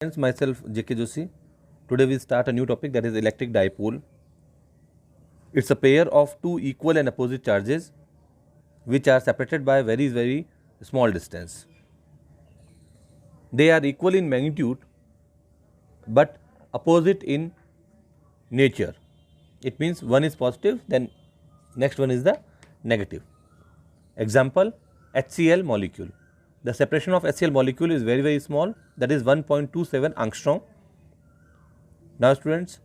Friends, myself JK Joshi. Today we start a new topic, that is electric dipole. It's a pair of two equal and opposite charges which are separated by very small distance. They are equal in magnitude but opposite in nature. It means one is positive, then next one is the negative. Example, HCl molecule. The separation of HCl molecule is very small, that is 1.27 angstrom. Now students,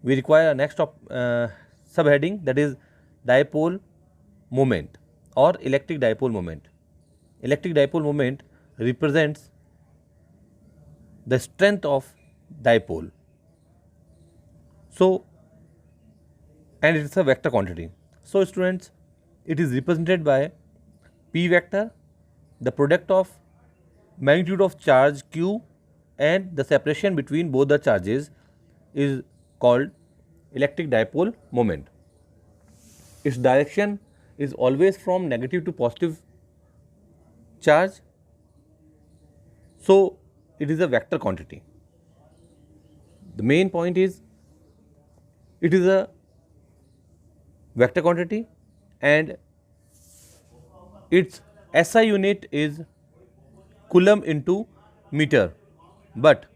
we require a next subheading, that is dipole moment or electric dipole moment. Electric dipole moment represents the strength of dipole. So, and it is a vector quantity. So students, it is represented by P vector, the product of magnitude of charge Q and the separation between both the charges is called electric dipole moment. Its direction is always from negative to positive charge. So, it is a vector quantity. The main point is it is a vector quantity and its SI unit is coulomb into meter, but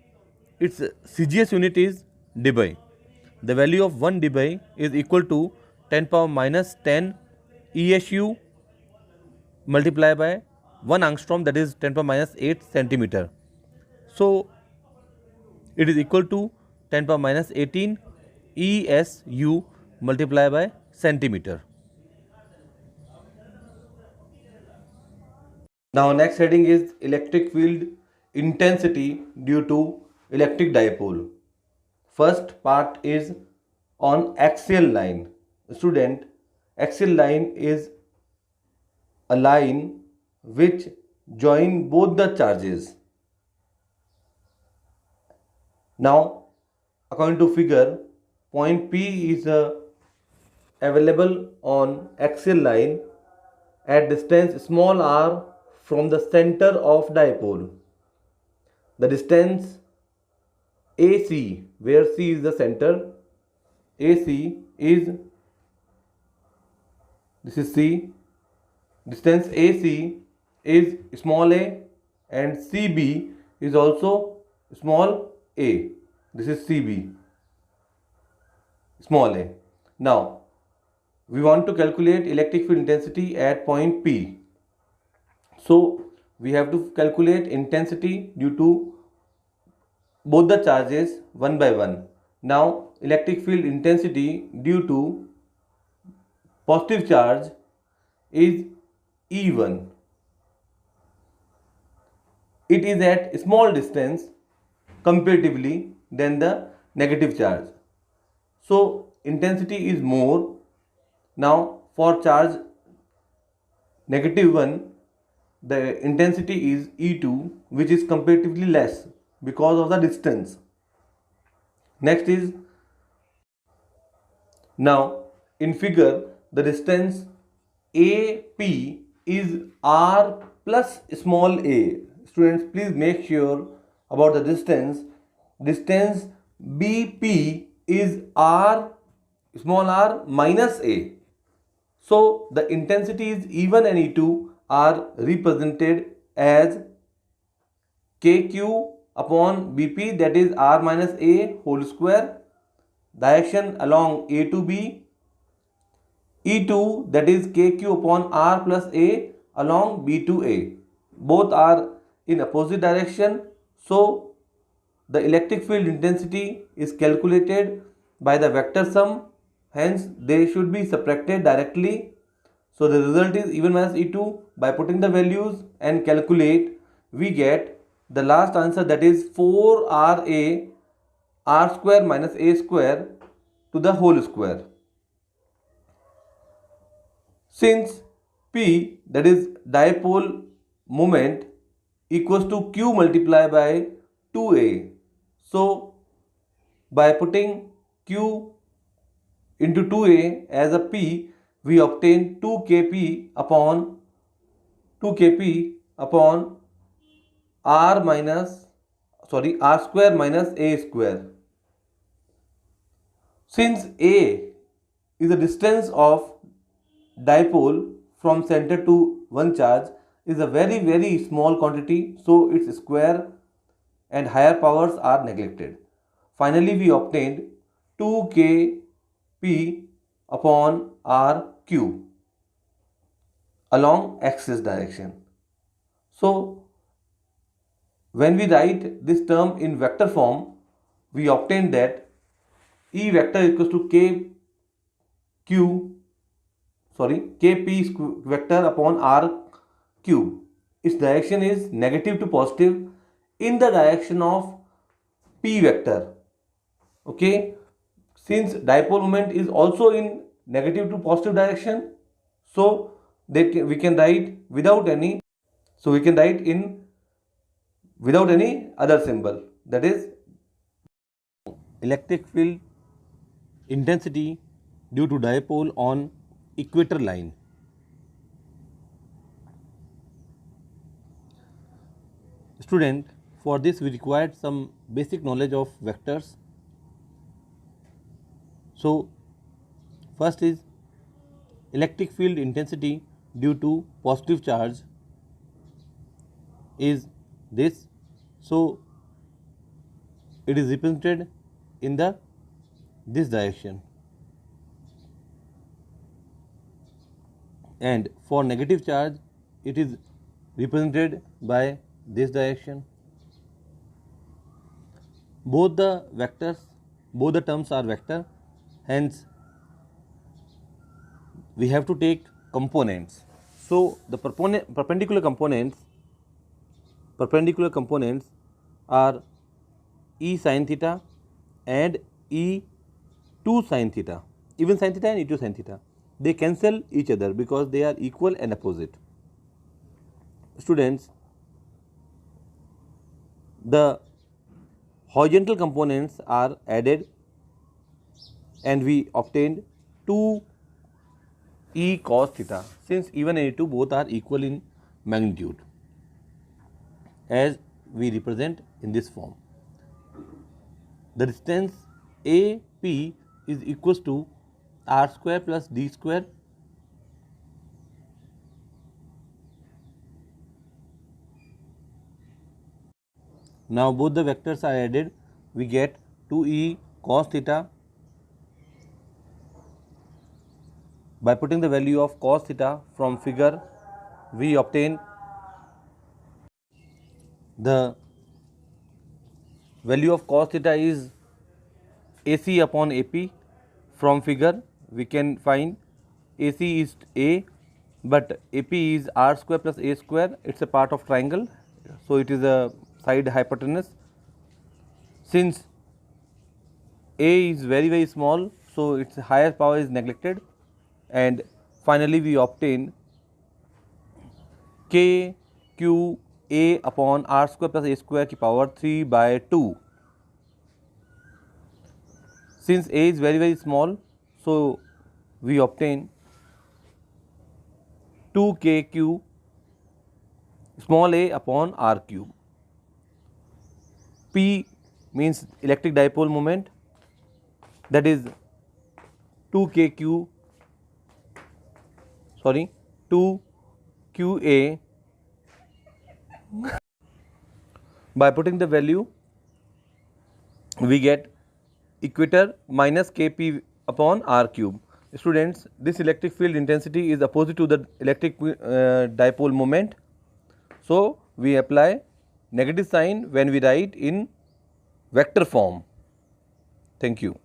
its CGS unit is debye. The value of 1 debye is equal to 10 power minus 10 ESU multiplied by 1 angstrom, that is 10 power minus 8 centimeter. So, it is equal to 10 power minus 18 ESU multiplied by centimeter. Now next heading is electric field intensity due to electric dipole. First part is on axial line. Student, axial line is a line which join both the charges. Now according to figure, point P is available on axial line at distance small r from the center of dipole. The distance AC, where C is the center, AC is, this is C, distance AC is small a and CB is also small a, this is CB, small a. Now, we want to calculate electric field intensity at point P. So, we have to calculate intensity due to both the charges one by one. Now, electric field intensity due to positive charge is E1. It is at small distance comparatively than the negative charge. So, intensity is more. Now, for charge negative 1, the intensity is E2, which is comparatively less because of the distance. Next is, now in figure, the distance AP is R plus small a. Students, please make sure about the distance. Distance BP is R small r minus a. So the intensities E1 and E2 are represented as KQ upon BP, that is R minus A whole square, direction along A to B, E2, that is KQ upon R plus A along B to A. Both are in opposite direction. So the electric field intensity is calculated by the vector sum. Hence, they should be subtracted directly. So the result is E1 minus E2. By putting the values and calculate, we get the last answer, that is 4RA R square minus A square to the whole square. Since P, that is dipole moment, equals to Q multiplied by 2A. So by putting Q into 2A as a P, we obtain 2kp upon R minus r square minus a square. Since a is the distance of dipole from center to one charge, is a very small quantity, so its square and higher powers are neglected. Finally, we obtained 2kp upon r cube along axis direction. So, when we write this term in vector form, we obtain that E vector equals to kp vector upon r cube. Its direction is negative to positive in the direction of p vector. Okay, since dipole moment is also in negative to positive direction, so we can write without any. So we can write in without any other symbol, that is electric field intensity due to dipole on equator line. Student, for this we required some basic knowledge of vectors. So first is electric field intensity due to positive charge is this. So it is represented in this direction, and for negative charge it is represented by this direction. Both the terms are vector, hence we have to take components. So the perpendicular components are E sin theta and E2 sin theta, even sin theta and E2 sin theta. They cancel each other because they are equal and opposite. Students, the horizontal components are added and we obtained 2E cos theta, since E1 and E2 both are equal in magnitude, as we represent in this form. The distance AP is equals to r square plus d square Now both the vectors are added, we get 2E cos theta. By putting the value of cos theta from figure, we obtain the value of cos theta is AC upon AP. From figure we can find AC is A, but AP is r square plus A square. It is a part of triangle, so it is a side hypotenuse. Since A is very small, so its higher power is neglected, and finally we obtain K Q A upon r square plus A square की power 3/2. Since A is very small, so we obtain 2kq small a upon r cube. P means electric dipole moment, that is 2qa by putting the value we get equator minus kp upon r cube. Students, this electric field intensity is opposite to the electric dipole moment, so we apply negative sign when we write in vector form. Thank you.